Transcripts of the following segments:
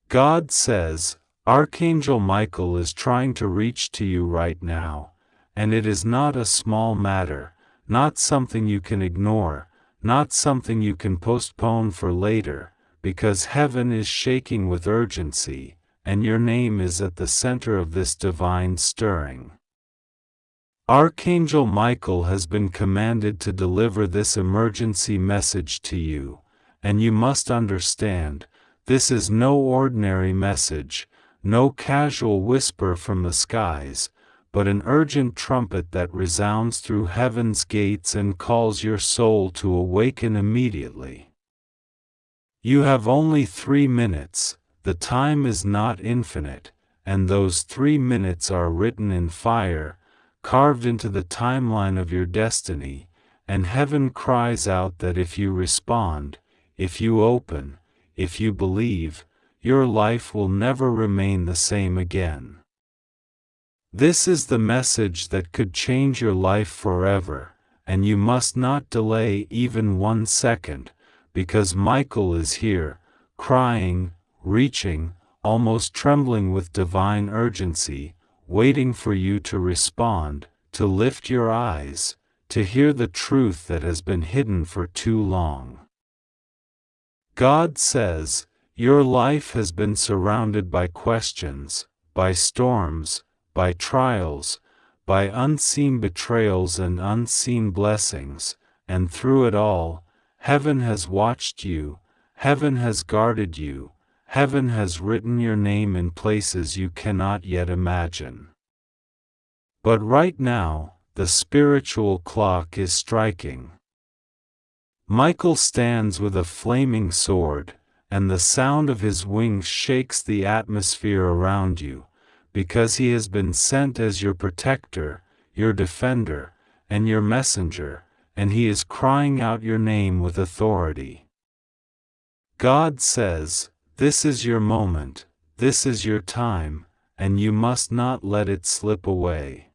God says, Archangel Michael is trying to reach to you right now, and it is not a small matter, not something you can ignore, not something you can postpone for later, because heaven is shaking with urgency, and your name is at the center of this divine stirring. Archangel Michael has been commanded to deliver this emergency message to you, and you must understand, this is no ordinary message, no casual whisper from the skies, but an urgent trumpet that resounds through heaven's gates and calls your soul to awaken immediately. You have only 3 minutes, the time is not infinite, and those 3 minutes are written in fire, carved into the timeline of your destiny, and heaven cries out that if you respond, if you open, if you believe, your life will never remain the same again. This is the message that could change your life forever, and you must not delay even 1 second, because Michael is here, crying, reaching, almost trembling with divine urgency, waiting for you to respond, to lift your eyes, to hear the truth that has been hidden for too long. God says, your life has been surrounded by questions, by storms, by trials, by unseen betrayals and unseen blessings, and through it all, heaven has watched you, heaven has guarded you, heaven has written your name in places you cannot yet imagine. But right now, the spiritual clock is striking. Michael stands with a flaming sword, and the sound of his wings shakes the atmosphere around you, because he has been sent as your protector, your defender, and your messenger, and he is crying out your name with authority. God says, this is your moment, this is your time, and you must not let it slip away.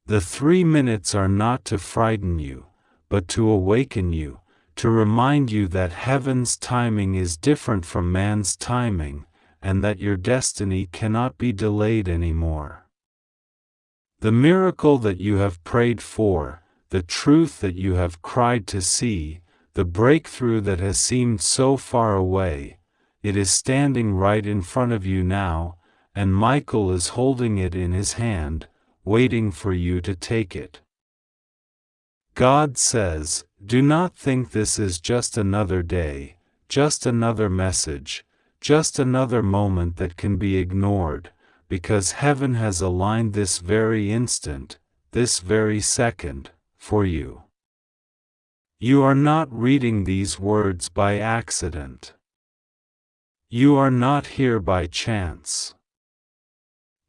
The 3 minutes are not to frighten you, but to awaken you, to remind you that heaven's timing is different from man's timing, and that your destiny cannot be delayed anymore. The miracle that you have prayed for, the truth that you have cried to see, the breakthrough that has seemed so far away, it is standing right in front of you now, and Michael is holding it in his hand, waiting for you to take it. God says, do not think this is just another day, just another message, just another moment that can be ignored, because heaven has aligned this very instant, this very second, for you. You are not reading these words by accident. You are not here by chance.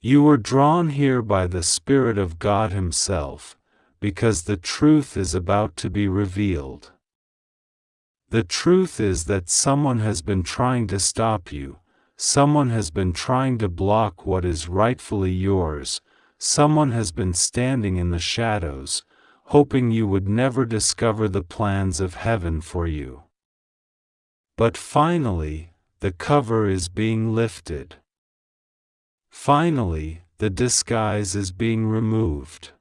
You were drawn here by the Spirit of God Himself, because the truth is about to be revealed. The truth is that someone has been trying to stop you, someone has been trying to block what is rightfully yours, someone has been standing in the shadows, hoping you would never discover the plans of heaven for you. But finally, the cover is being lifted. Finally, the disguise is being removed.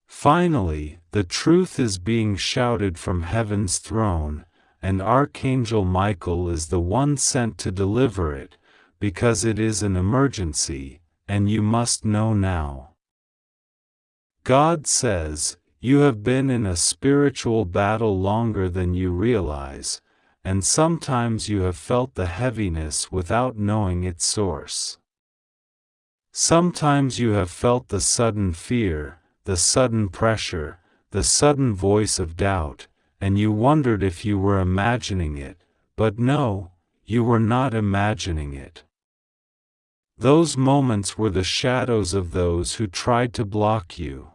Finally, the truth is being shouted from heaven's throne, and Archangel Michael is the one sent to deliver it, because it is an emergency, and you must know now. God says, you have been in a spiritual battle longer than you realize, and sometimes you have felt the heaviness without knowing its source. Sometimes you have felt the sudden fear, the sudden pressure, the sudden voice of doubt, and you wondered if you were imagining it, but no, you were not imagining it. Those moments were the shadows of those who tried to block you.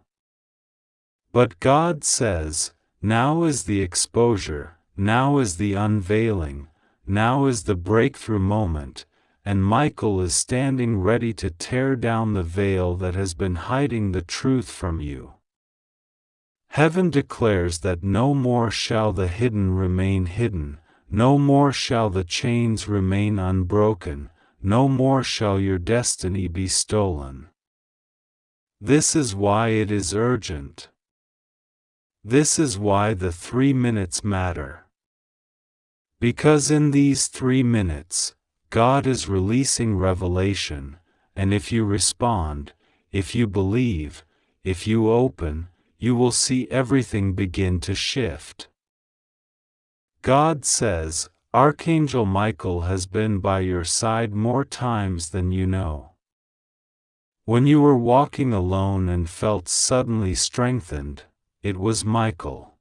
But God says, now is the exposure, now is the unveiling, now is the breakthrough moment, and Michael is standing ready to tear down the veil that has been hiding the truth from you. Heaven declares that no more shall the hidden remain hidden, no more shall the chains remain unbroken, no more shall your destiny be stolen. This is why it is urgent. This is why the 3 minutes matter. Because in these 3 minutes, God is releasing revelation, and if you respond, if you believe, if you open, you will see everything begin to shift. God says, Archangel Michael has been by your side more times than you know. When you were walking alone and felt suddenly strengthened, it was Michael.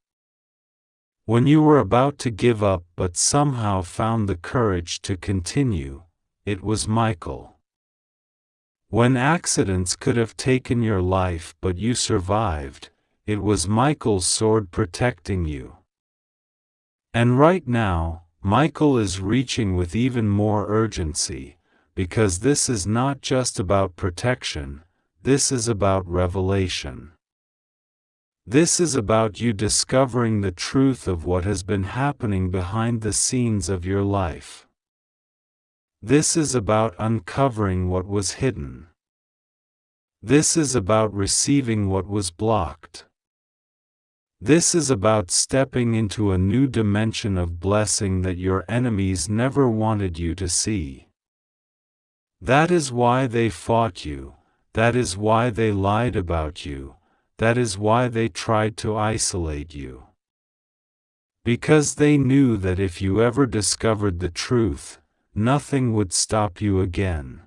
When you were about to give up but somehow found the courage to continue, it was Michael. When accidents could have taken your life but you survived, it was Michael's sword protecting you. And right now, Michael is reaching with even more urgency, because this is not just about protection, this is about revelation. This is about you discovering the truth of what has been happening behind the scenes of your life. This is about uncovering what was hidden. This is about receiving what was blocked. This is about stepping into a new dimension of blessing that your enemies never wanted you to see. That is why they fought you, that is why they lied about you. That is why they tried to isolate you. Because they knew that if you ever discovered the truth, nothing would stop you again.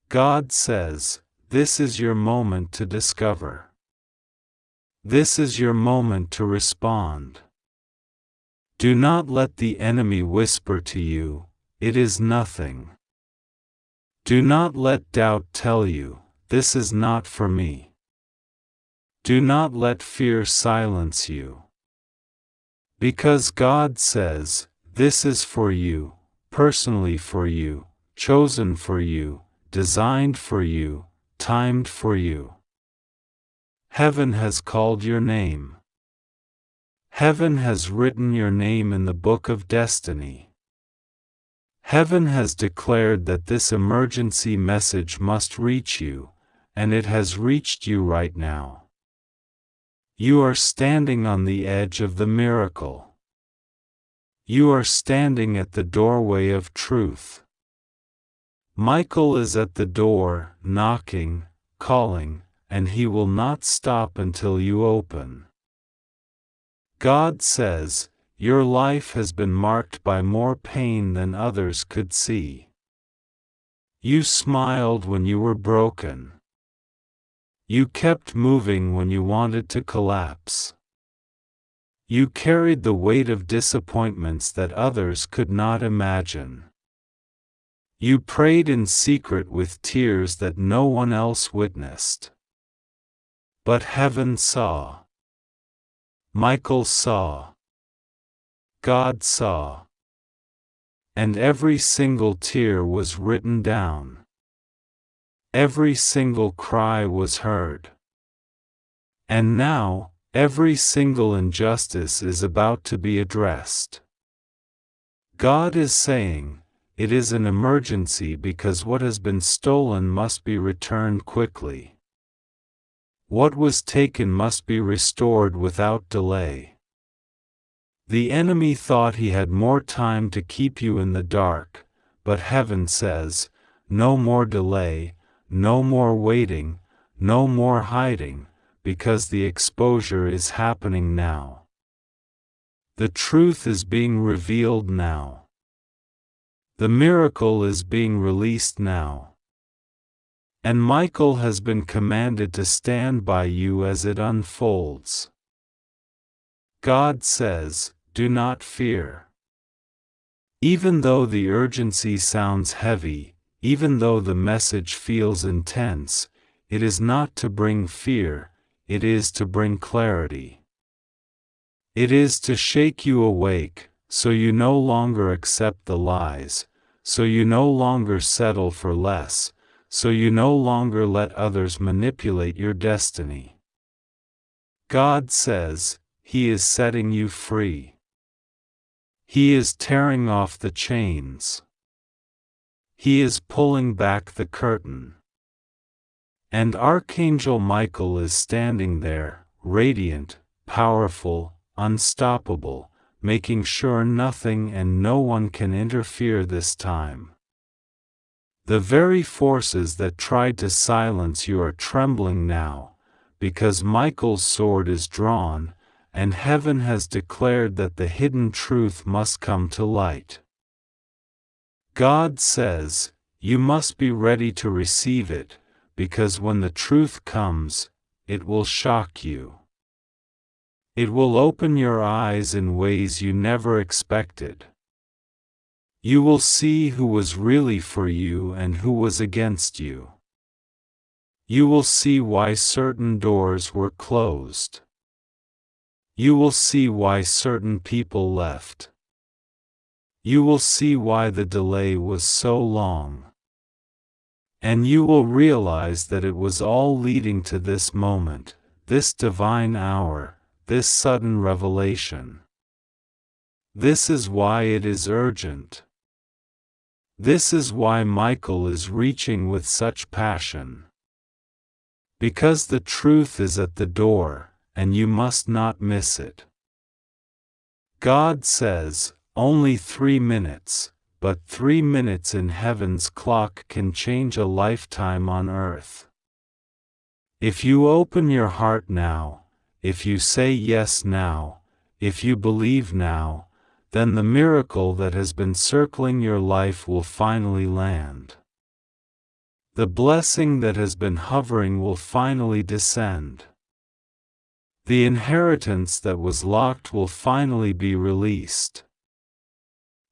God says, this is your moment to discover. This is your moment to respond. Do not let the enemy whisper to you, it is nothing. Do not let doubt tell you, this is not for me. Do not let fear silence you. Because God says, this is for you, personally for you, chosen for you, designed for you, timed for you. Heaven has called your name. Heaven has written your name in the book of destiny. Heaven has declared that this emergency message must reach you, and it has reached you right now. You are standing on the edge of the miracle. You are standing at the doorway of truth. Michael is at the door, knocking, calling, and he will not stop until you open. God says, your life has been marked by more pain than others could see. You smiled when you were broken. You kept moving when you wanted to collapse. You carried the weight of disappointments that others could not imagine. You prayed in secret with tears that no one else witnessed. But heaven saw. Michael saw. God saw. And every single tear was written down. Every single cry was heard. And now, every single injustice is about to be addressed. God is saying, it is an emergency because what has been stolen must be returned quickly. What was taken must be restored without delay. The enemy thought he had more time to keep you in the dark, but heaven says, no more delay, no more waiting, no more hiding, because the exposure is happening now. The truth is being revealed now. The miracle is being released now. And Michael has been commanded to stand by you as it unfolds. God says, do not fear. Even though the urgency sounds heavy, even though the message feels intense, it is not to bring fear, it is to bring clarity. It is to shake you awake, so you no longer accept the lies, so you no longer settle for less, so you no longer let others manipulate your destiny. God says, He is setting you free. He is tearing off the chains. He is pulling back the curtain. And Archangel Michael is standing there, radiant, powerful, unstoppable, making sure nothing and no one can interfere this time. The very forces that tried to silence you are trembling now, because Michael's sword is drawn, and heaven has declared that the hidden truth must come to light. God says, you must be ready to receive it, because when the truth comes, it will shock you. It will open your eyes in ways you never expected. You will see who was really for you and who was against you. You will see why certain doors were closed. You will see why certain people left. You will see why the delay was so long. And you will realize that it was all leading to this moment, this divine hour, this sudden revelation. This is why it is urgent. This is why Michael is reaching with such passion. Because the truth is at the door, and you must not miss it. God says, only 3 minutes, but 3 minutes in heaven's clock can change a lifetime on earth. If you open your heart now, if you say yes now, if you believe now, then the miracle that has been circling your life will finally land. The blessing that has been hovering will finally descend. The inheritance that was locked will finally be released.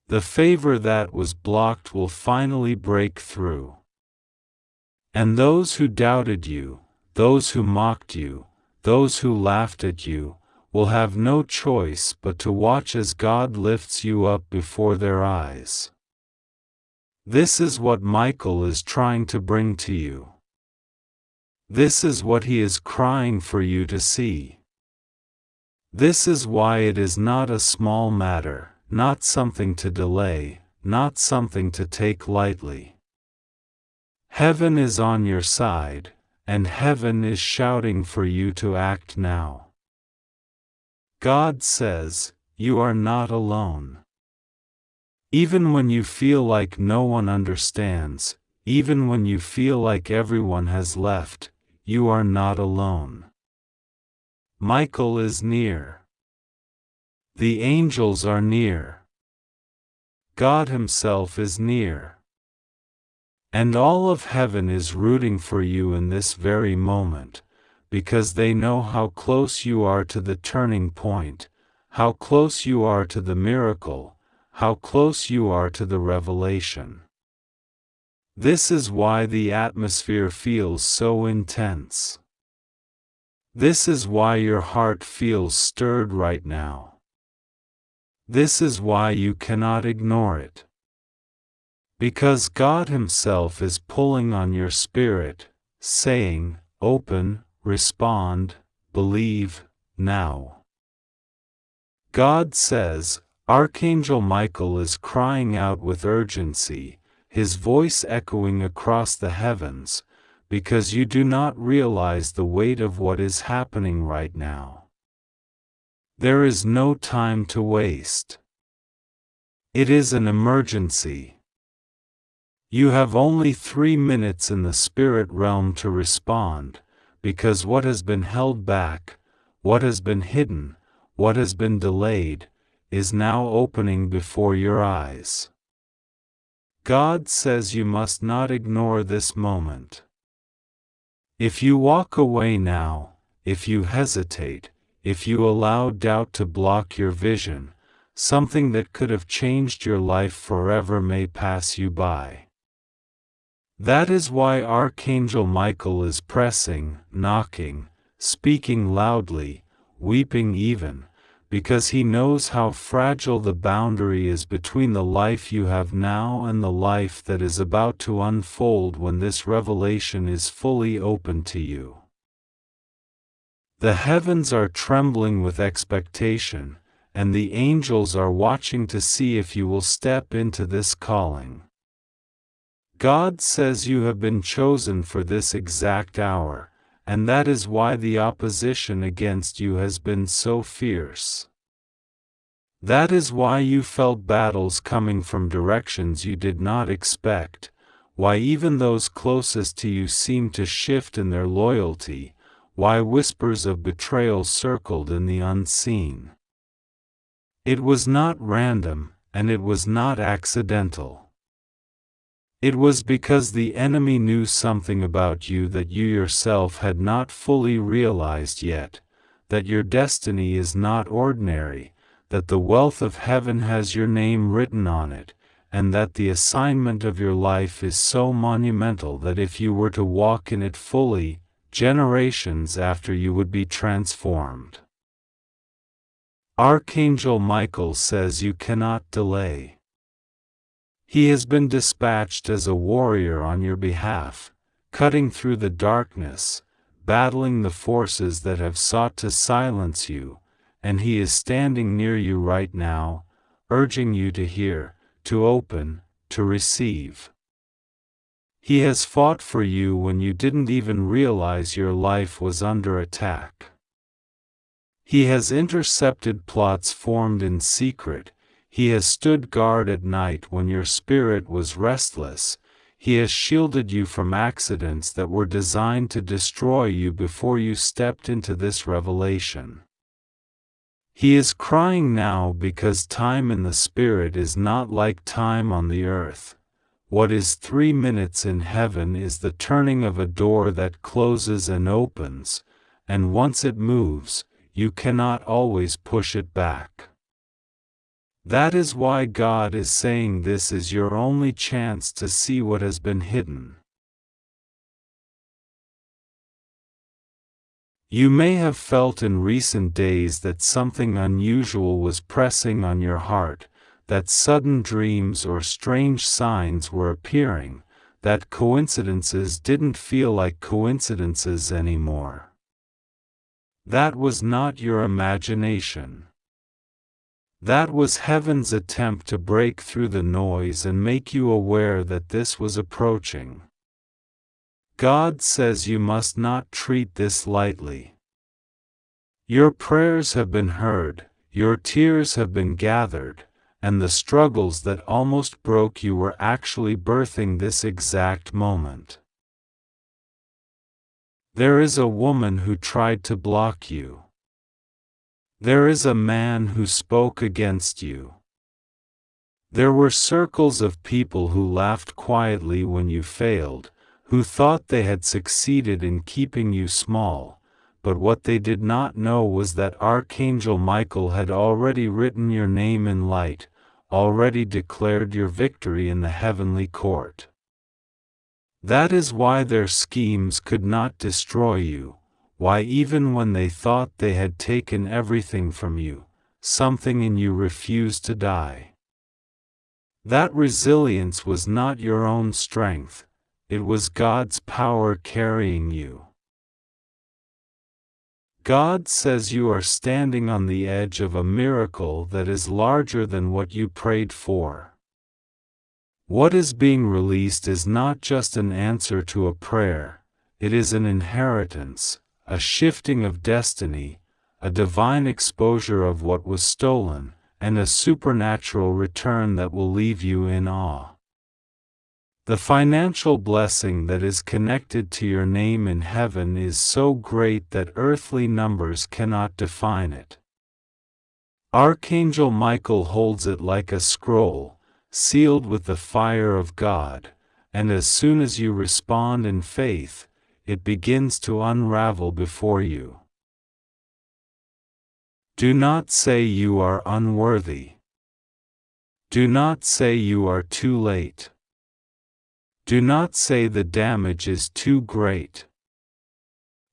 The favor that was blocked will finally break through. And those who doubted you, those who mocked you, those who laughed at you, will have no choice but to watch as God lifts you up before their eyes. This is what Michael is trying to bring to you. This is what he is crying for you to see. This is why it is not a small matter, not something to delay, not something to take lightly. Heaven is on your side, and heaven is shouting for you to act now. God says, you are not alone. Even when you feel like no one understands, even when you feel like everyone has left, you are not alone. Michael is near. The angels are near. God Himself is near. And all of heaven is rooting for you in this very moment, because they know how close you are to the turning point, how close you are to the miracle, how close you are to the revelation. This is why the atmosphere feels so intense. This is why your heart feels stirred right now. This is why you cannot ignore it. Because God Himself is pulling on your spirit, saying, open, respond, believe, now. God says, Archangel Michael is crying out with urgency, his voice echoing across the heavens, because you do not realize the weight of what is happening right now. There is no time to waste. It is an emergency. You have only 3 minutes in the spirit realm to respond, because what has been held back, what has been hidden, what has been delayed, is now opening before your eyes. God says you must not ignore this moment. If you walk away now, if you hesitate, if you allow doubt to block your vision, something that could have changed your life forever may pass you by. That is why Archangel Michael is pressing, knocking, speaking loudly, weeping even, because he knows how fragile the boundary is between the life you have now and the life that is about to unfold when this revelation is fully open to you. The heavens are trembling with expectation, and the angels are watching to see if you will step into this calling. God says you have been chosen for this exact hour, and that is why the opposition against you has been so fierce. That is why you felt battles coming from directions you did not expect, why even those closest to you seemed to shift in their loyalty, why whispers of betrayal circled in the unseen. It was not random, and it was not accidental. It was because the enemy knew something about you that you yourself had not fully realized yet, that your destiny is not ordinary, that the wealth of heaven has your name written on it, and that the assignment of your life is so monumental that if you were to walk in it fully, generations after you would be transformed. Archangel Michael says you cannot delay. He has been dispatched as a warrior on your behalf, cutting through the darkness, battling the forces that have sought to silence you, and he is standing near you right now, urging you to hear, to open, to receive. He has fought for you when you didn't even realize your life was under attack. He has intercepted plots formed in secret. He has stood guard at night when your spirit was restless. He has shielded you from accidents that were designed to destroy you before you stepped into this revelation. He is crying now because time in the spirit is not like time on the earth. What is 3 minutes in heaven is the turning of a door that closes and opens, and once it moves, you cannot always push it back. That is why God is saying this is your only chance to see what has been hidden. You may have felt in recent days that something unusual was pressing on your heart, that sudden dreams or strange signs were appearing, that coincidences didn't feel like coincidences anymore. That was not your imagination. That was heaven's attempt to break through the noise and make you aware that this was approaching. God says you must not treat this lightly. Your prayers have been heard, your tears have been gathered, and the struggles that almost broke you were actually birthing this exact moment. There is a woman who tried to block you. There is a man who spoke against you. There were circles of people who laughed quietly when you failed, who thought they had succeeded in keeping you small, but what they did not know was that Archangel Michael had already written your name in light, already declared your victory in the heavenly court. That is why their schemes could not destroy you, why even when they thought they had taken everything from you, something in you refused to die. That resilience was not your own strength, it was God's power carrying you. God says you are standing on the edge of a miracle that is larger than what you prayed for. What is being released is not just an answer to a prayer, it is an inheritance, a shifting of destiny, a divine exposure of what was stolen, and a supernatural return that will leave you in awe. The financial blessing that is connected to your name in heaven is so great that earthly numbers cannot define it. Archangel Michael holds it like a scroll, sealed with the fire of God, and as soon as you respond in faith, it begins to unravel before you. Do not say you are unworthy. Do not say you are too late. Do not say the damage is too great.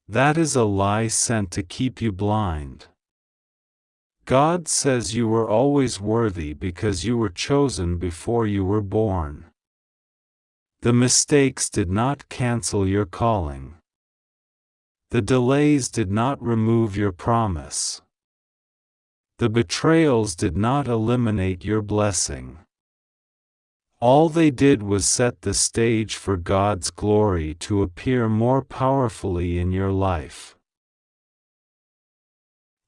That is a lie sent to keep you blind. God says you were always worthy because you were chosen before you were born. The mistakes did not cancel your calling. The delays did not remove your promise. The betrayals did not eliminate your blessing. All they did was set the stage for God's glory to appear more powerfully in your life.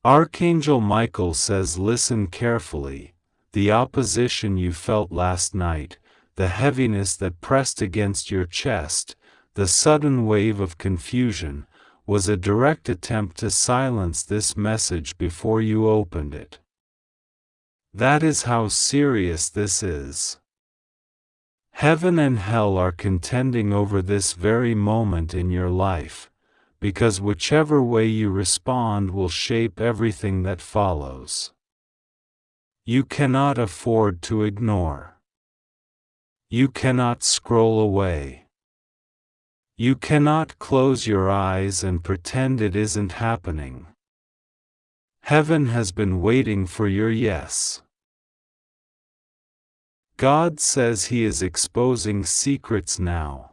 Archangel Michael says, listen carefully. The opposition you felt last night, the heaviness that pressed against your chest, the sudden wave of confusion, was a direct attempt to silence this message before you opened it. That is how serious this is. Heaven and hell are contending over this very moment in your life, because whichever way you respond will shape everything that follows. You cannot afford to ignore. You cannot scroll away. You cannot close your eyes and pretend it isn't happening. Heaven has been waiting for your yes. God says He is exposing secrets now.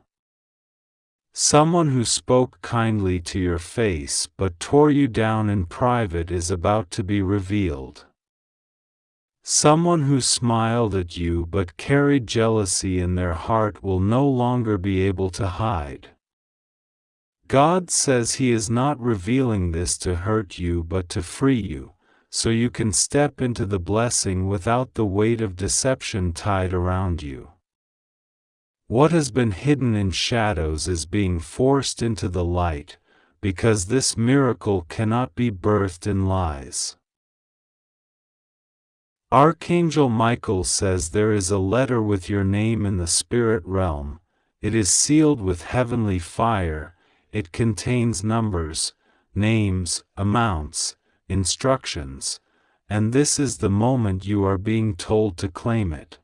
Someone who spoke kindly to your face but tore you down in private is about to be revealed. Someone who smiled at you but carried jealousy in their heart will no longer be able to hide. God says He is not revealing this to hurt you but to free you, so you can step into the blessing without the weight of deception tied around you. What has been hidden in shadows is being forced into the light, because this miracle cannot be birthed in lies. Archangel Michael says there is a letter with your name in the spirit realm. It is sealed with heavenly fire. It contains numbers, names, amounts, instructions, and this is the moment you are being told to claim it.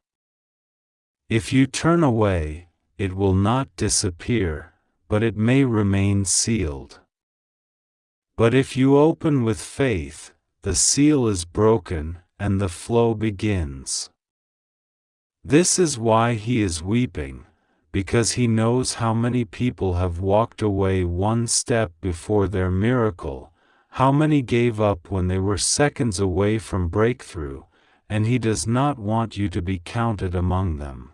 If you turn away, it will not disappear, but it may remain sealed. But if you open with faith, the seal is broken, and the flow begins. This is why he is weeping, because he knows how many people have walked away one step before their miracle, how many gave up when they were seconds away from breakthrough, and he does not want you to be counted among them.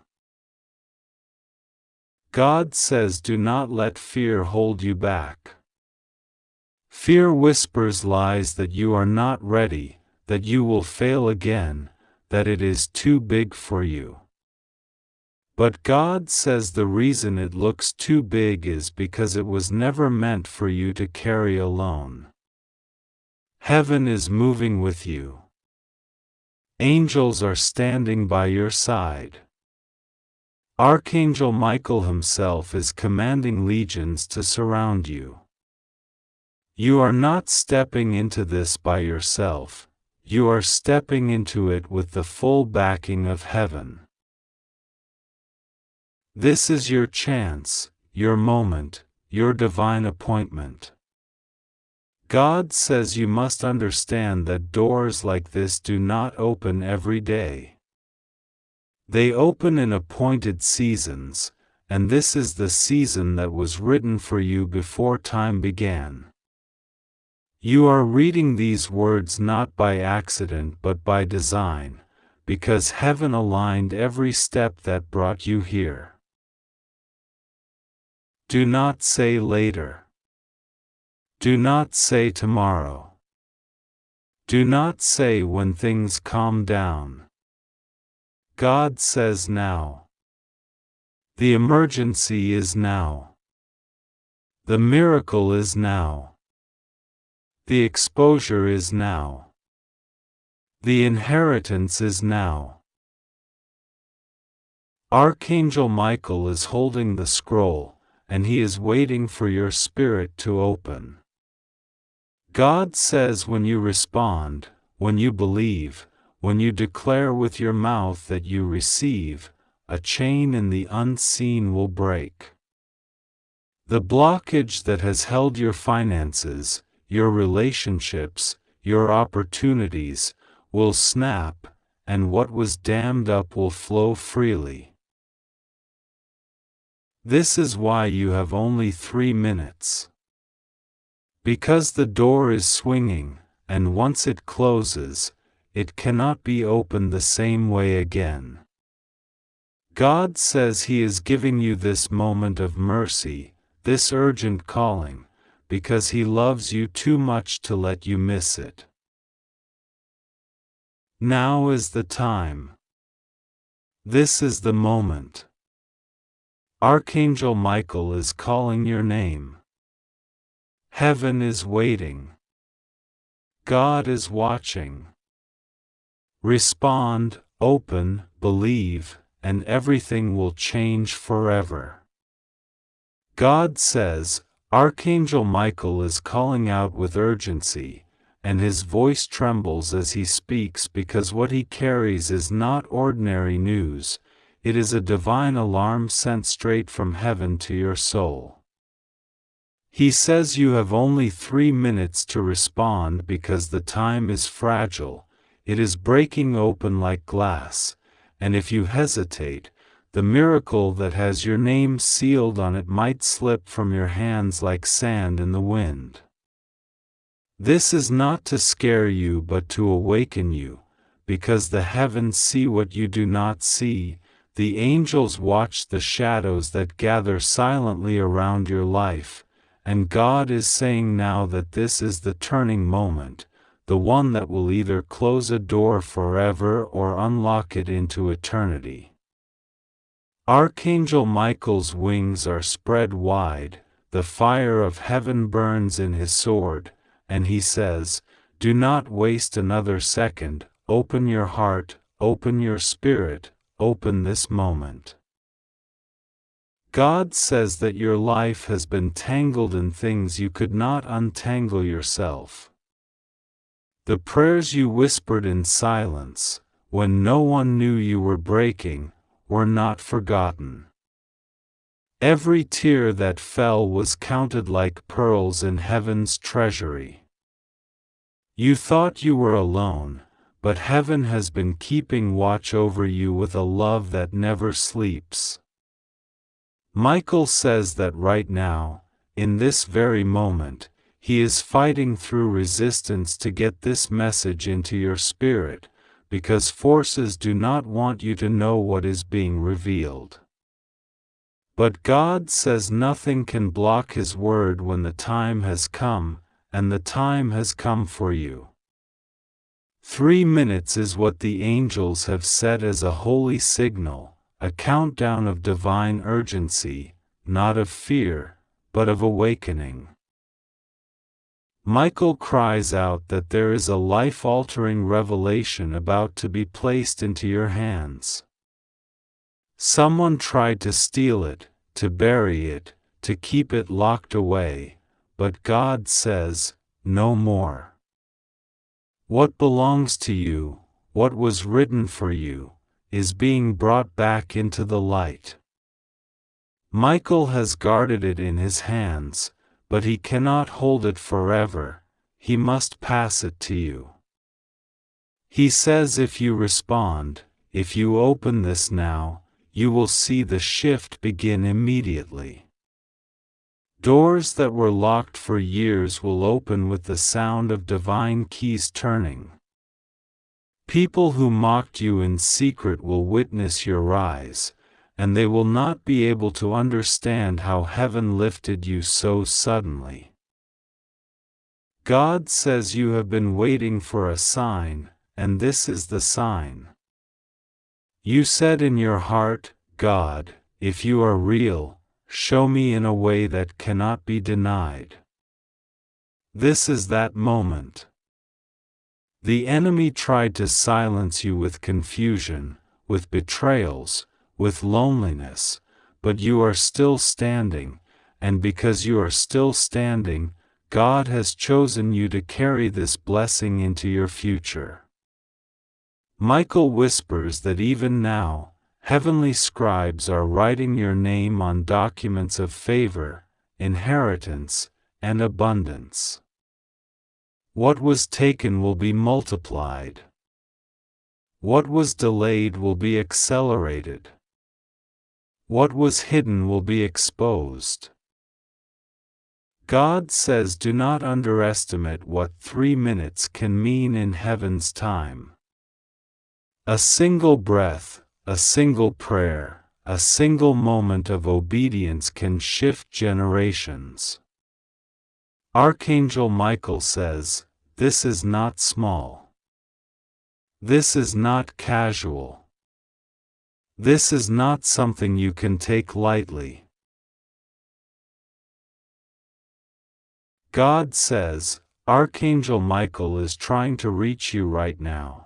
God says, do not let fear hold you back. Fear whispers lies that you are not ready, that you will fail again, that it is too big for you. But God says the reason it looks too big is because it was never meant for you to carry alone. Heaven is moving with you. Angels are standing by your side. Archangel Michael himself is commanding legions to surround you. You are not stepping into this by yourself, you are stepping into it with the full backing of heaven. This is your chance, your moment, your divine appointment. God says you must understand that doors like this do not open every day. They open in appointed seasons, and this is the season that was written for you before time began. You are reading these words not by accident but by design, because heaven aligned every step that brought you here. Do not say later. Do not say tomorrow. Do not say when things calm down. God says now. The emergency is now. The miracle is now. The exposure is now. The inheritance is now. Archangel Michael is holding the scroll, and he is waiting for your spirit to open. God says when you respond, when you believe, when you declare with your mouth that you receive, a chain in the unseen will break. The blockage that has held your finances, your relationships, your opportunities, will snap, and what was dammed up will flow freely. This is why you have only 3 minutes. Because the door is swinging, and once it closes, it cannot be opened the same way again. God says He is giving you this moment of mercy, this urgent calling, because He loves you too much to let you miss it. Now is the time. This is the moment. Archangel Michael is calling your name. Heaven is waiting. God is watching. Respond, open, believe, and everything will change forever. God says, Archangel Michael is calling out with urgency, and his voice trembles as he speaks because what he carries is not ordinary news, it is a divine alarm sent straight from heaven to your soul. He says you have only 3 minutes to respond because the time is fragile, it is breaking open like glass, and if you hesitate, the miracle that has your name sealed on it might slip from your hands like sand in the wind. This is not to scare you but to awaken you, because the heavens see what you do not see, the angels watch the shadows that gather silently around your life, and God is saying now that this is the turning moment, the one that will either close a door forever or unlock it into eternity. Archangel Michael's wings are spread wide, the fire of heaven burns in his sword, and he says, do not waste another second, open your heart, open your spirit, open this moment. God says that your life has been tangled in things you could not untangle yourself. The prayers you whispered in silence, when no one knew you were breaking, were not forgotten. Every tear that fell was counted like pearls in heaven's treasury. You thought you were alone, but heaven has been keeping watch over you with a love that never sleeps. Michael says that right now, in this very moment, he is fighting through resistance to get this message into your spirit, because forces do not want you to know what is being revealed. But God says nothing can block His word when the time has come, and the time has come for you. 3 minutes is what the angels have set as a holy signal, a countdown of divine urgency, not of fear, but of awakening. Michael cries out that there is a life-altering revelation about to be placed into your hands. Someone tried to steal it, to bury it, to keep it locked away, but God says, no more. What belongs to you, what was written for you, is being brought back into the light. Michael has guarded it in his hands, but he cannot hold it forever, he must pass it to you. He says if you respond, if you open this now, you will see the shift begin immediately. Doors that were locked for years will open with the sound of divine keys turning. People who mocked you in secret will witness your rise, and they will not be able to understand how heaven lifted you so suddenly. God says you have been waiting for a sign, and this is the sign. You said in your heart, God, if you are real, show me in a way that cannot be denied. This is that moment. The enemy tried to silence you with confusion, with betrayals, with loneliness, but you are still standing, and because you are still standing, God has chosen you to carry this blessing into your future. Michael whispers that even now, heavenly scribes are writing your name on documents of favor, inheritance, and abundance. What was taken will be multiplied. What was delayed will be accelerated. What was hidden will be exposed. God says do not underestimate what 3 minutes can mean in heaven's time. A single breath, a single prayer, a single moment of obedience can shift generations. Archangel Michael says, "This is not small. This is not casual. This is not something you can take lightly." God says, Archangel Michael is trying to reach you right now.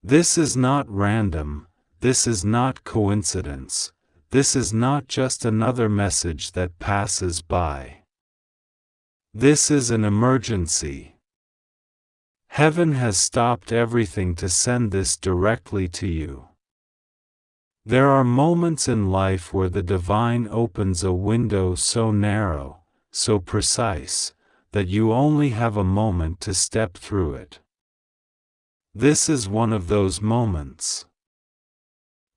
This is not random, this is not coincidence, this is not just another message that passes by. This is an emergency. Heaven has stopped everything to send this directly to you. There are moments in life where the divine opens a window so narrow, so precise, that you only have a moment to step through it. This is one of those moments.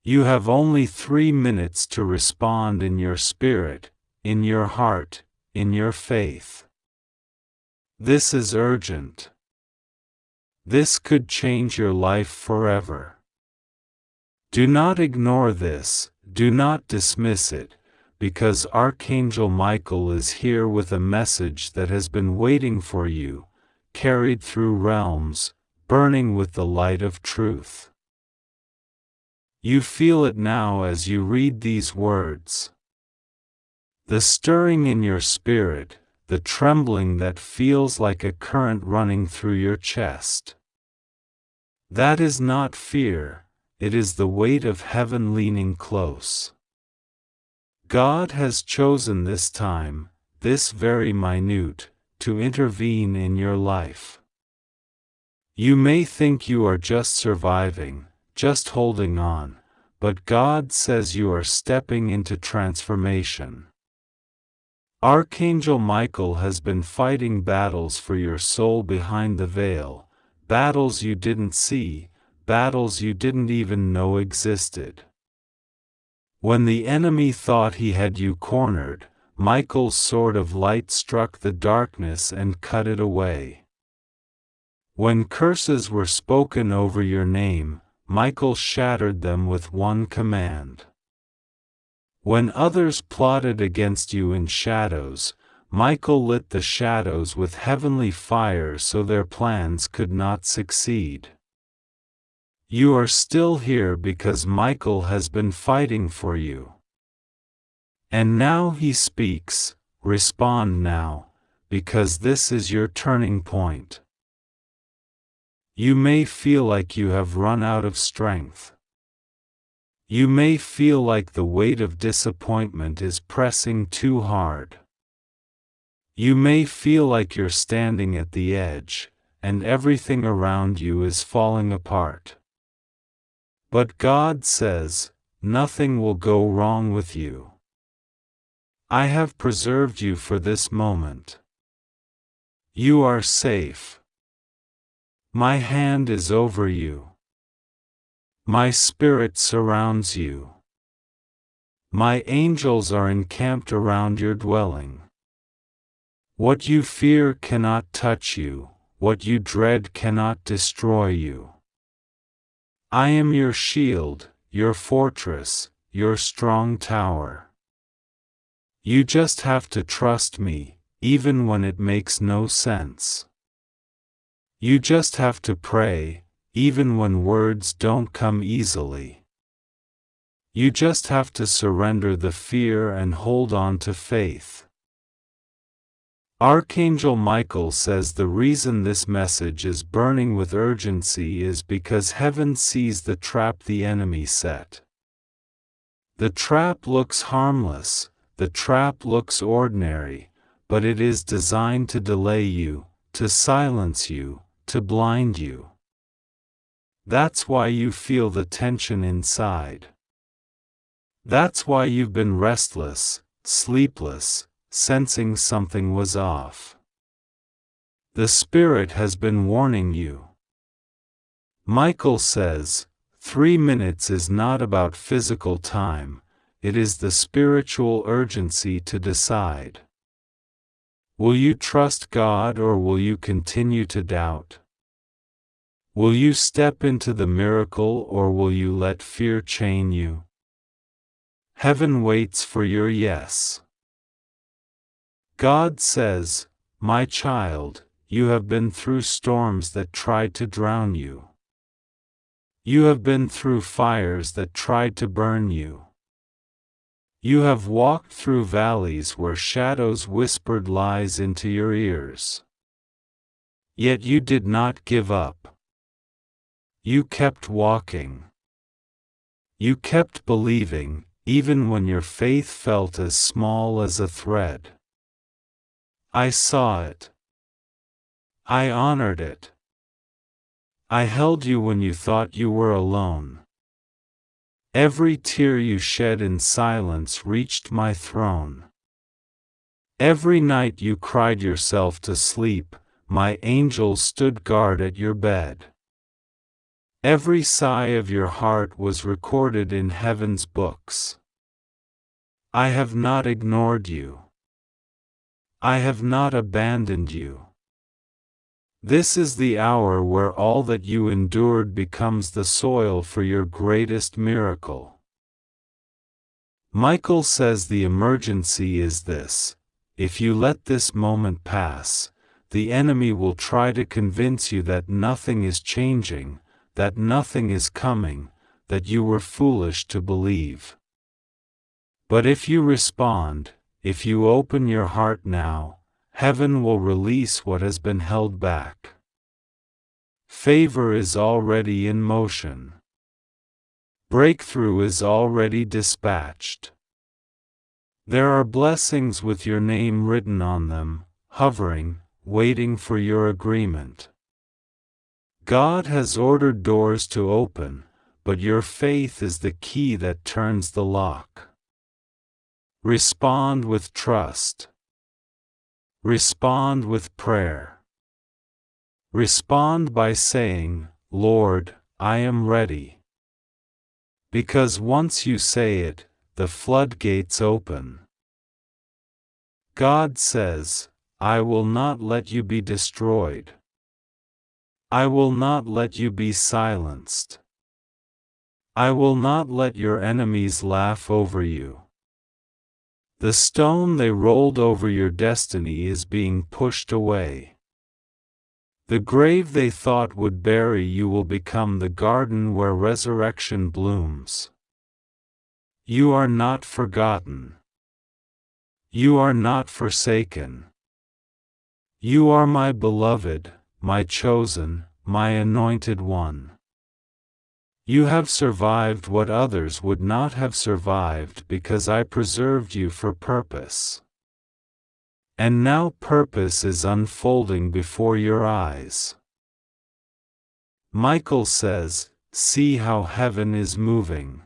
You have only 3 minutes to respond in your spirit, in your heart, in your faith. This is urgent. This could change your life forever. Do not ignore this, do not dismiss it, because Archangel Michael is here with a message that has been waiting for you, carried through realms, burning with the light of truth. You feel it now as you read these words. The stirring in your spirit, the trembling that feels like a current running through your chest. That is not fear, it is the weight of heaven leaning close. God has chosen this time, this very minute, to intervene in your life. You may think you are just surviving, just holding on, but God says you are stepping into transformation. Archangel Michael has been fighting battles for your soul behind the veil, battles you didn't see, battles you didn't even know existed. When the enemy thought he had you cornered, Michael's sword of light struck the darkness and cut it away. When curses were spoken over your name, Michael shattered them with one command. When others plotted against you in shadows, Michael lit the shadows with heavenly fire so their plans could not succeed. You are still here because Michael has been fighting for you. And now he speaks, respond now, because this is your turning point. You may feel like you have run out of strength. You may feel like the weight of disappointment is pressing too hard. You may feel like you're standing at the edge, and everything around you is falling apart. But God says, nothing will go wrong with you. I have preserved you for this moment. You are safe. My hand is over you. My spirit surrounds you. My angels are encamped around your dwelling. What you fear cannot touch you, what you dread cannot destroy you. I am your shield, your fortress, your strong tower. You just have to trust me, even when it makes no sense. You just have to pray, even when words don't come easily. You just have to surrender the fear and hold on to faith. Archangel Michael says the reason this message is burning with urgency is because heaven sees the trap the enemy set. The trap looks harmless, the trap looks ordinary, but it is designed to delay you, to silence you, to blind you. That's why you feel the tension inside. That's why you've been restless, sleepless, sensing something was off. The Spirit has been warning you. Michael says, 3 minutes is not about physical time, it is the spiritual urgency to decide. Will you trust God or will you continue to doubt? Will you step into the miracle or will you let fear chain you? Heaven waits for your yes. God says, "My child, you have been through storms that tried to drown you. You have been through fires that tried to burn you. You have walked through valleys where shadows whispered lies into your ears. Yet you did not give up. You kept walking. You kept believing, even when your faith felt as small as a thread. I saw it. I honored it. I held you when you thought you were alone. Every tear you shed in silence reached my throne. Every night you cried yourself to sleep, my angel stood guard at your bed. Every sigh of your heart was recorded in heaven's books. I have not ignored you. I have not abandoned you. This is the hour where all that you endured becomes the soil for your greatest miracle. Michael says the emergency is this: if you let this moment pass, the enemy will try to convince you that nothing is changing, that nothing is coming, that you were foolish to believe. But if you respond, if you open your heart now, heaven will release what has been held back. Favor is already in motion. Breakthrough is already dispatched. There are blessings with your name written on them, hovering, waiting for your agreement. God has ordered doors to open, but your faith is the key that turns the lock. Respond with trust. Respond with prayer. Respond by saying, "Lord, I am ready." Because once you say it, the floodgates open. God says, "I will not let you be destroyed. I will not let you be silenced. I will not let your enemies laugh over you." The stone they rolled over your destiny is being pushed away. The grave they thought would bury you will become the garden where resurrection blooms. You are not forgotten. You are not forsaken. You are my beloved, my chosen, my anointed one. You have survived what others would not have survived because I preserved you for purpose. And now purpose is unfolding before your eyes. Michael says, "See how heaven is moving.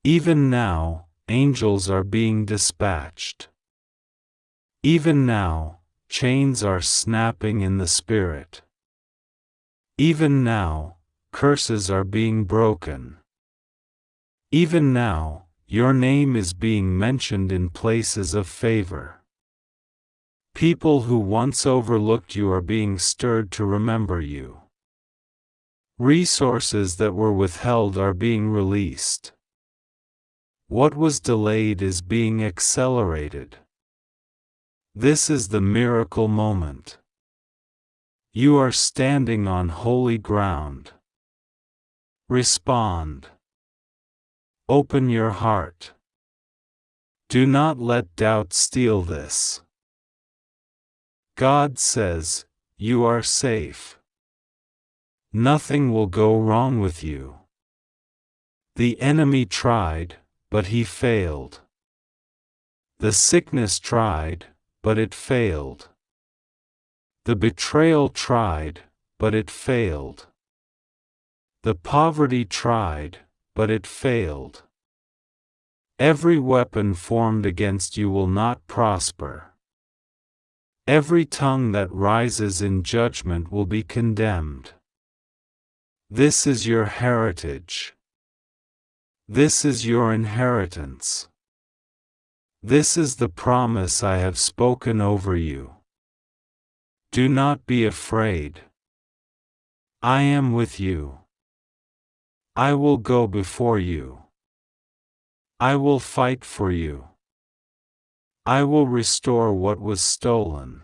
Even now, angels are being dispatched. Even now, chains are snapping in the spirit. Even now, curses are being broken. Even now, your name is being mentioned in places of favor. People who once overlooked you are being stirred to remember you. Resources that were withheld are being released. What was delayed is being accelerated. This is the miracle moment. You are standing on holy ground. Respond. Open your heart. Do not let doubt steal this. God says, "You are safe. Nothing will go wrong with you." The enemy tried, but he failed. The sickness tried, but it failed. The betrayal tried, but it failed. The poverty tried, but it failed. Every weapon formed against you will not prosper. Every tongue that rises in judgment will be condemned. This is your heritage. This is your inheritance. This is the promise I have spoken over you. Do not be afraid. I am with you. I will go before you. I will fight for you. I will restore what was stolen.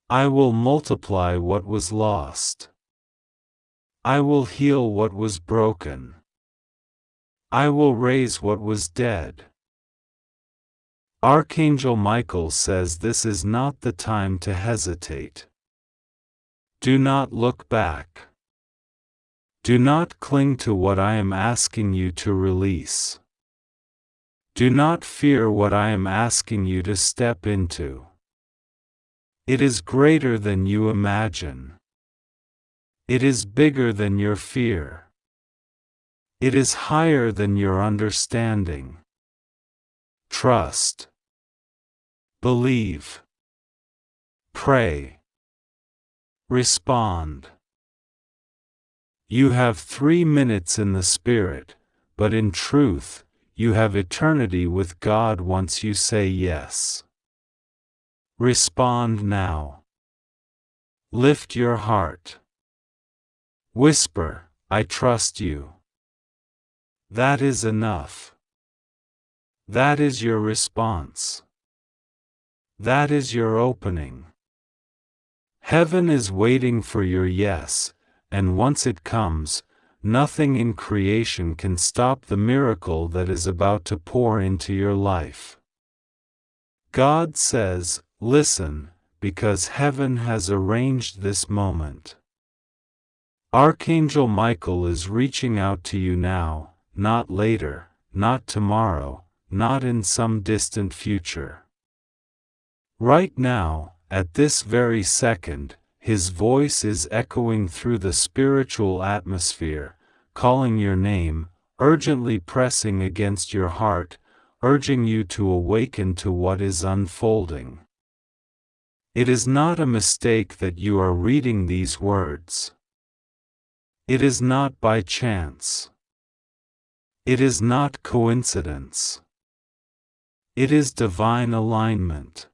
I will multiply what was lost. I will heal what was broken. I will raise what was dead. Archangel Michael says this is not the time to hesitate. Do not look back. Do not cling to what I am asking you to release. Do not fear what I am asking you to step into. It is greater than you imagine. It is bigger than your fear. It is higher than your understanding. Trust. Believe. Pray. Respond. You have 3 minutes in the Spirit, but in truth, you have eternity with God once you say yes. Respond now. Lift your heart. Whisper, I trust you. That is enough. That is your response. That is your opening. Heaven is waiting for your yes, and once it comes, nothing in creation can stop the miracle that is about to pour into your life. God says, listen, because heaven has arranged this moment. Archangel Michael is reaching out to you now, not later, not tomorrow, not in some distant future. Right now, at this very second, his voice is echoing through the spiritual atmosphere, calling your name, urgently pressing against your heart, urging you to awaken to what is unfolding. It is not a mistake that you are reading these words. It is not by chance. It is not coincidence. It is divine alignment.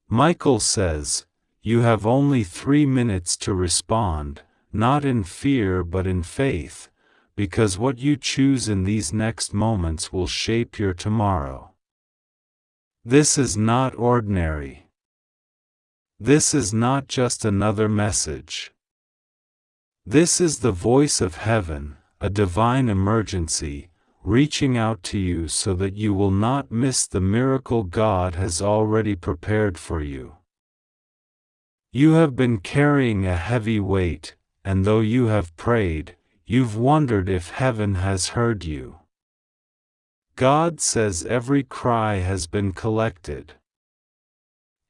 Michael says, you have only 3 minutes to respond, not in fear but in faith, because what you choose in these next moments will shape your tomorrow. This is not ordinary. This is not just another message. This is the voice of heaven, a divine emergency, reaching out to you so that you will not miss the miracle God has already prepared for you. You have been carrying a heavy weight, and though you have prayed, you've wondered if heaven has heard you. God says every cry has been collected.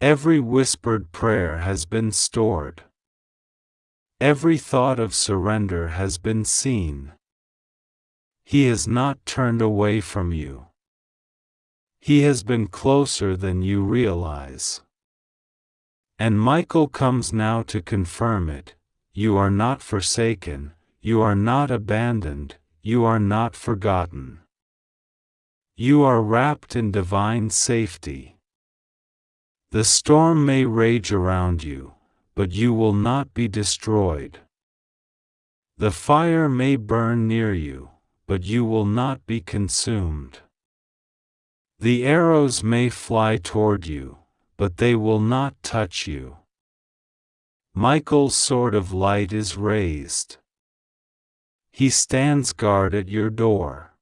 Every whispered prayer has been stored. Every thought of surrender has been seen. He has not turned away from you. He has been closer than you realize. And Michael comes now to confirm it. You are not forsaken, you are not abandoned, you are not forgotten. You are wrapped in divine safety. The storm may rage around you, but you will not be destroyed. The fire may burn near you, but you will not be consumed. The arrows may fly toward you, but they will not touch you. Michael's sword of light is raised. He stands guard at your door.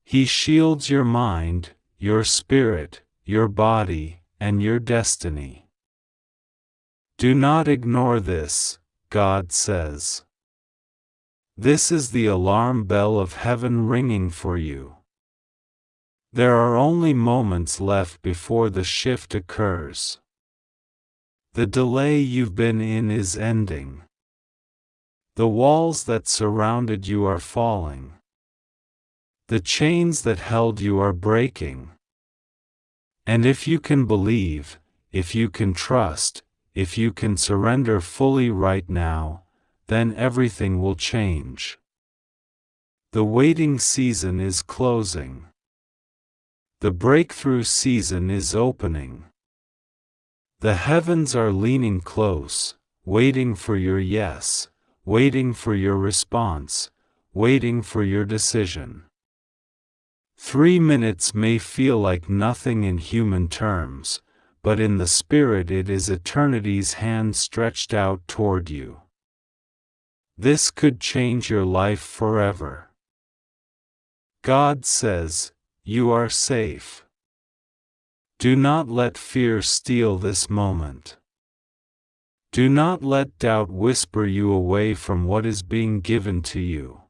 He shields your mind, your spirit, your body, and your destiny. Do not ignore this, God says. This is the alarm bell of heaven ringing for you. There are only moments left before the shift occurs. The delay you've been in is ending. The walls that surrounded you are falling. The chains that held you are breaking. And if you can believe, if you can trust, if you can surrender fully right now, then everything will change. The waiting season is closing. The breakthrough season is opening. The heavens are leaning close, waiting for your yes, waiting for your response, waiting for your decision. 3 minutes may feel like nothing in human terms, but in the spirit it is eternity's hand stretched out toward you. This could change your life forever. God says, you are safe. Do not let fear steal this moment. Do not let doubt whisper you away from what is being given to you.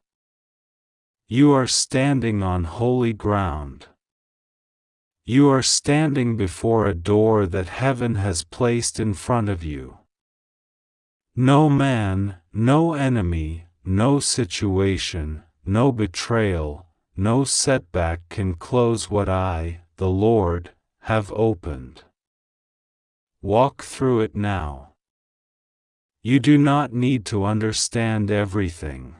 You are standing on holy ground. You are standing before a door that heaven has placed in front of you. No man, no enemy, no situation, no betrayal, no setback can close what I, the Lord, have opened. Walk through it now. You do not need to understand everything.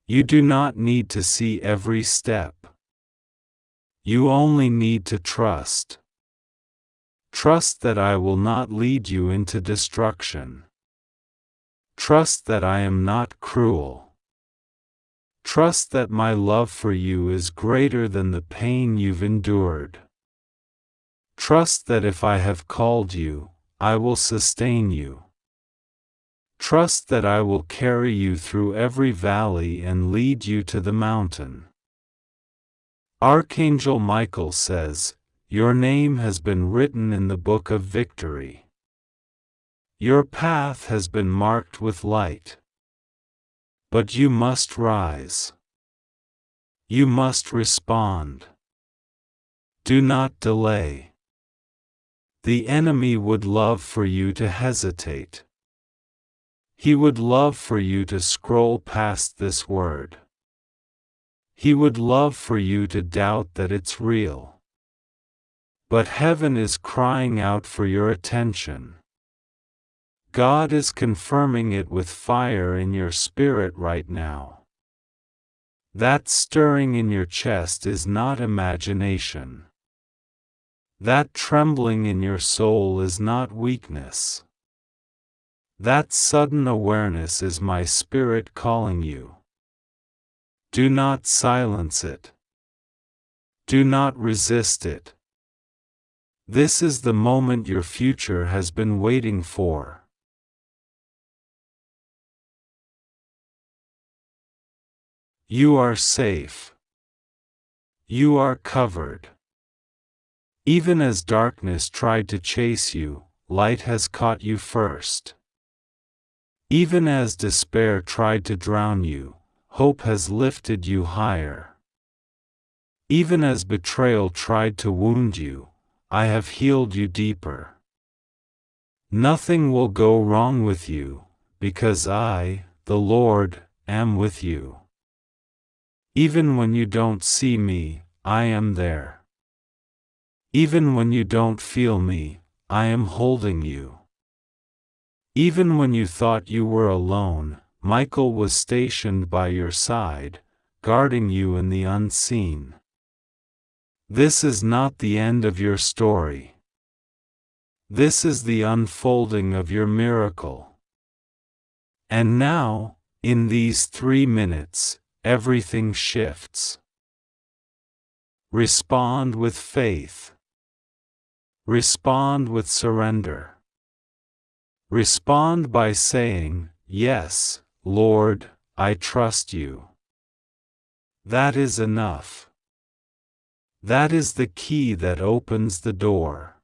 You do not need to see every step. You only need to trust. Trust that I will not lead you into destruction. Trust that I am not cruel. Trust that my love for you is greater than the pain you've endured. Trust that if I have called you, I will sustain you. Trust that I will carry you through every valley and lead you to the mountain. Archangel Michael says, your name has been written in the book of victory. Your path has been marked with light. But you must rise. You must respond. Do not delay. The enemy would love for you to hesitate. He would love for you to scroll past this word. He would love for you to doubt that it's real. But heaven is crying out for your attention. God is confirming it with fire in your spirit right now. That stirring in your chest is not imagination. That trembling in your soul is not weakness. That sudden awareness is my spirit calling you. Do not silence it. Do not resist it. This is the moment your future has been waiting for. You are safe. You are covered. Even as darkness tried to chase you, light has caught you first. Even as despair tried to drown you, hope has lifted you higher. Even as betrayal tried to wound you, I have healed you deeper. Nothing will go wrong with you, because I, the Lord, am with you. Even when you don't see me, I am there. Even when you don't feel me, I am holding you. Even when you thought you were alone, Michael was stationed by your side, guarding you in the unseen. This is not the end of your story. This is the unfolding of your miracle. And now, in these 3 minutes, everything shifts. Respond with faith. Respond with surrender. Respond by saying, yes, Lord, I trust you. That is enough. That is the key that opens the door.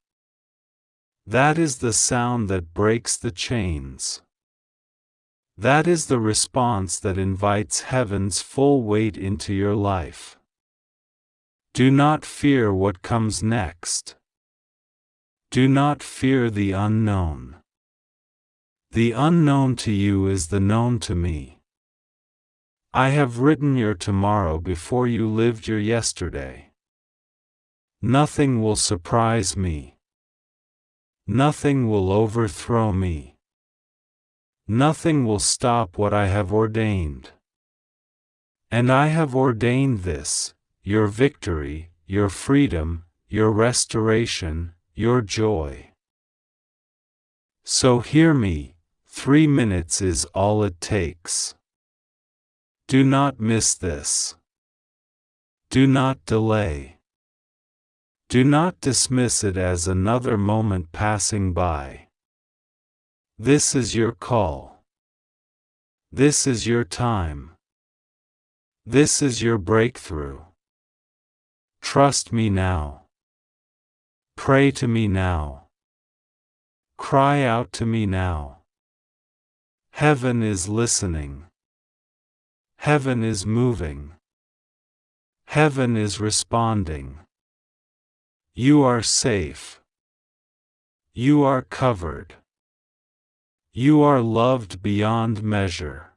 That is the sound that breaks the chains. That is the response that invites heaven's full weight into your life. Do not fear what comes next. Do not fear the unknown. The unknown to you is the known to me. I have written your tomorrow before you lived your yesterday. Nothing will surprise me. Nothing will overthrow me. Nothing will stop what I have ordained. And I have ordained this, your victory, your freedom, your restoration, your joy. So hear me, 3 minutes is all it takes. Do not miss this. Do not delay. Do not dismiss it as another moment passing by. This is your call. This is your time. This is your breakthrough. Trust me now. Pray to me now. Cry out to me now. Heaven is listening. Heaven is moving. Heaven is responding. You are safe. You are covered. You are loved beyond measure.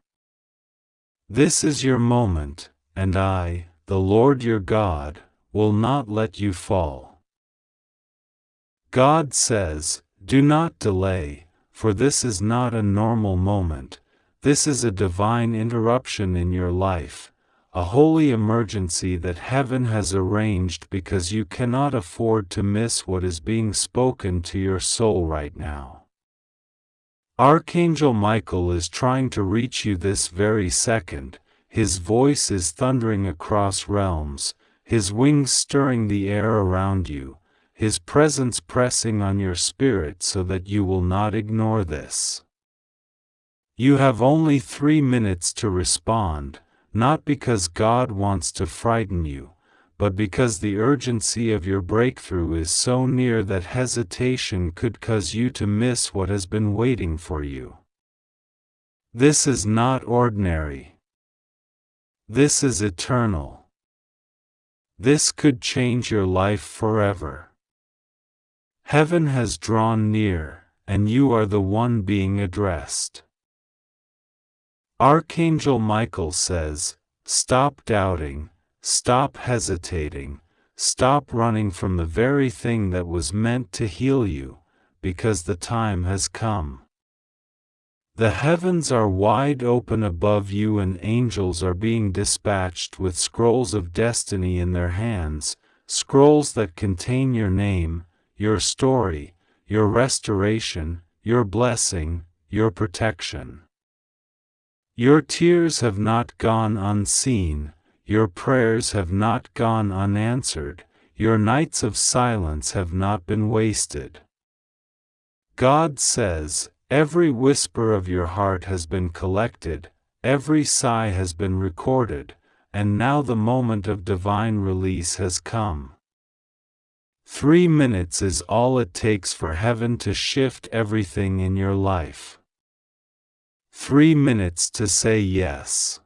This is your moment, and I, the Lord your God, will not let you fall. God says, do not delay, for this is not a normal moment. This is a divine interruption in your life, a holy emergency that heaven has arranged because you cannot afford to miss what is being spoken to your soul right now. Archangel Michael is trying to reach you this very second. His voice is thundering across realms, his wings stirring the air around you, his presence pressing on your spirit so that you will not ignore this. You have only 3 minutes to respond, not because God wants to frighten you, but because the urgency of your breakthrough is so near that hesitation could cause you to miss what has been waiting for you. This is not ordinary. This is eternal. This could change your life forever. Heaven has drawn near, and you are the one being addressed. Archangel Michael says, stop doubting, stop hesitating, stop running from the very thing that was meant to heal you, because the time has come. The heavens are wide open above you and angels are being dispatched with scrolls of destiny in their hands, scrolls that contain your name, your story, your restoration, your blessing, your protection. Your tears have not gone unseen, your prayers have not gone unanswered, your nights of silence have not been wasted. God says, every whisper of your heart has been collected, every sigh has been recorded, and now the moment of divine release has come. 3 minutes is all it takes for heaven to shift everything in your life. 3 minutes to say yes.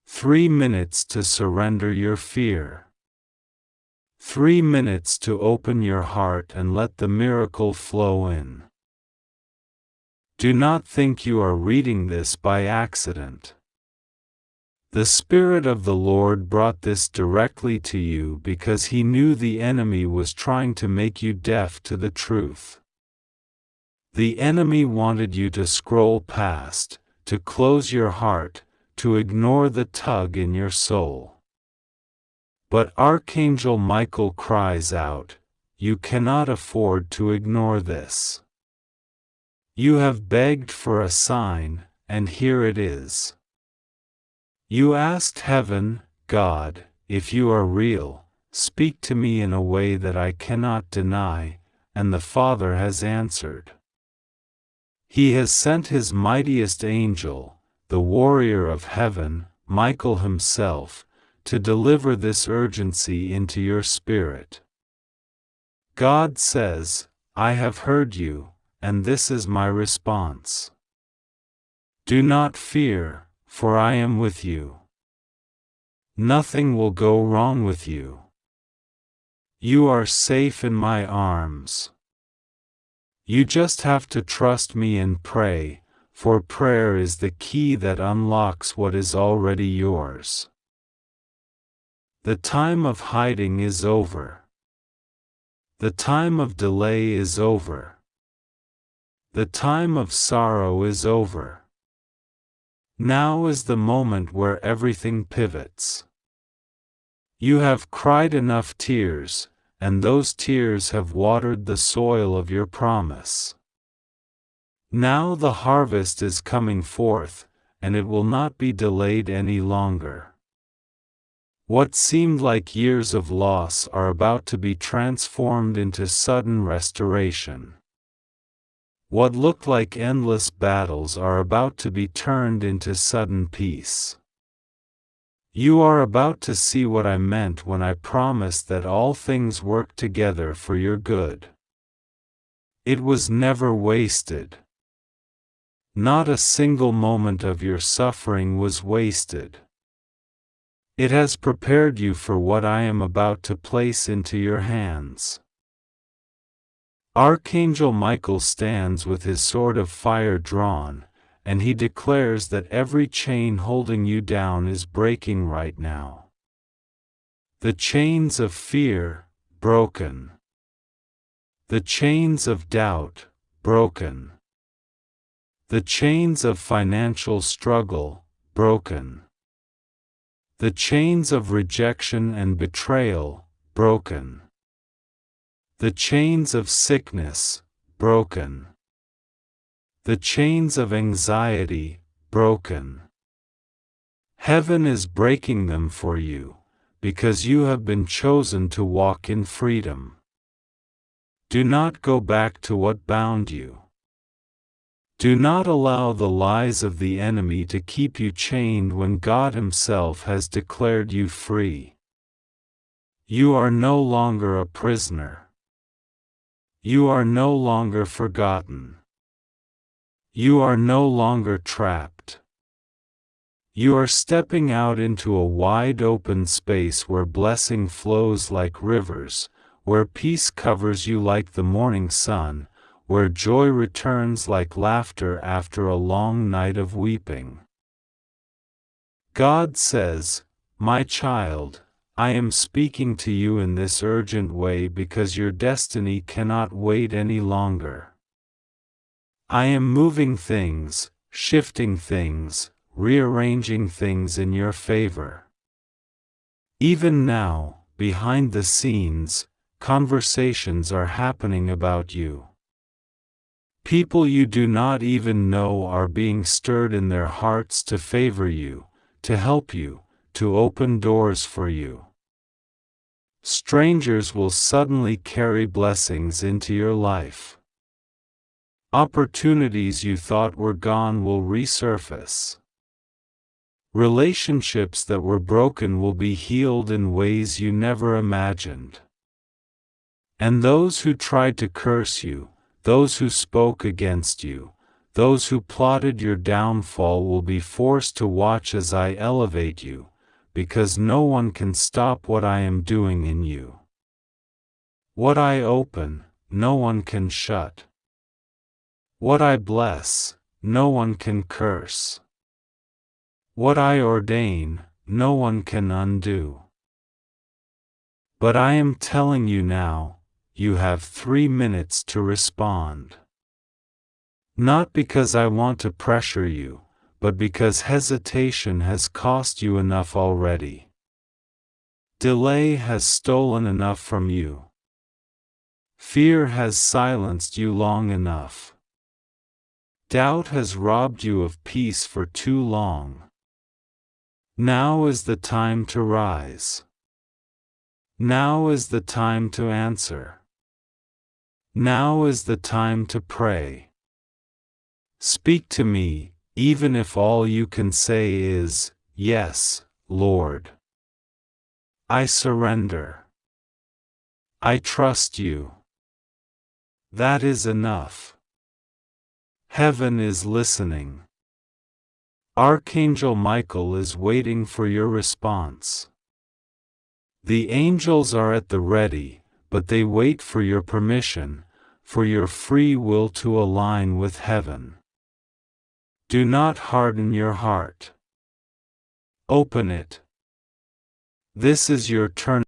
3 minutes to surrender your fear. 3 minutes to open your heart and let the miracle flow in. Do not think you are reading this by accident. The Spirit of the Lord brought this directly to you because He knew the enemy was trying to make you deaf to the truth. The enemy wanted you to scroll past, to close your heart, to ignore the tug in your soul. But Archangel Michael cries out, you cannot afford to ignore this. You have begged for a sign, and here it is. You asked heaven, God, if you are real, speak to me in a way that I cannot deny, and the Father has answered. He has sent His mightiest angel, the warrior of heaven, Michael himself, to deliver this urgency into your spirit. God says, I have heard you, and this is my response. Do not fear, for I am with you. Nothing will go wrong with you. You are safe in my arms. You just have to trust me and pray, for prayer is the key that unlocks what is already yours. The time of hiding is over. The time of delay is over. The time of sorrow is over. Now is the moment where everything pivots. You have cried enough tears, and those tears have watered the soil of your promise. Now the harvest is coming forth, and it will not be delayed any longer. What seemed like years of loss are about to be transformed into sudden restoration. What looked like endless battles are about to be turned into sudden peace. You are about to see what I meant when I promised that all things work together for your good. It was never wasted. Not a single moment of your suffering was wasted. It has prepared you for what I am about to place into your hands. Archangel Michael stands with his sword of fire drawn, and he declares that every chain holding you down is breaking right now. The chains of fear, broken. The chains of doubt, broken. The chains of financial struggle, broken. The chains of rejection and betrayal, broken. The chains of sickness, broken. The chains of anxiety, broken. Heaven is breaking them for you, because you have been chosen to walk in freedom. Do not go back to what bound you. Do not allow the lies of the enemy to keep you chained when God Himself has declared you free. You are no longer a prisoner. You are no longer forgotten. You are no longer trapped. You are stepping out into a wide open space where blessing flows like rivers, where peace covers you like the morning sun, where joy returns like laughter after a long night of weeping. God says, "My child, I am speaking to you in this urgent way because your destiny cannot wait any longer. I am moving things, shifting things, rearranging things in your favor. Even now, behind the scenes, conversations are happening about you. People you do not even know are being stirred in their hearts to favor you, to help you, to open doors for you. Strangers will suddenly carry blessings into your life. Opportunities you thought were gone will resurface. Relationships that were broken will be healed in ways you never imagined. And those who tried to curse you, those who spoke against you, those who plotted your downfall will be forced to watch as I elevate you, because no one can stop what I am doing in you. What I open, no one can shut. What I bless, no one can curse. What I ordain, no one can undo. But I am telling you now, you have 3 minutes to respond. Not because I want to pressure you, but because hesitation has cost you enough already. Delay has stolen enough from you. Fear has silenced you long enough. Doubt has robbed you of peace for too long. Now is the time to rise. Now is the time to answer. Now is the time to pray. Speak to me, even if all you can say is, "Yes, Lord. I surrender. I trust you." That is enough. Heaven is listening. Archangel Michael is waiting for your response. The angels are at the ready, but they wait for your permission, for your free will to align with heaven. Do not harden your heart. Open it. This is your turning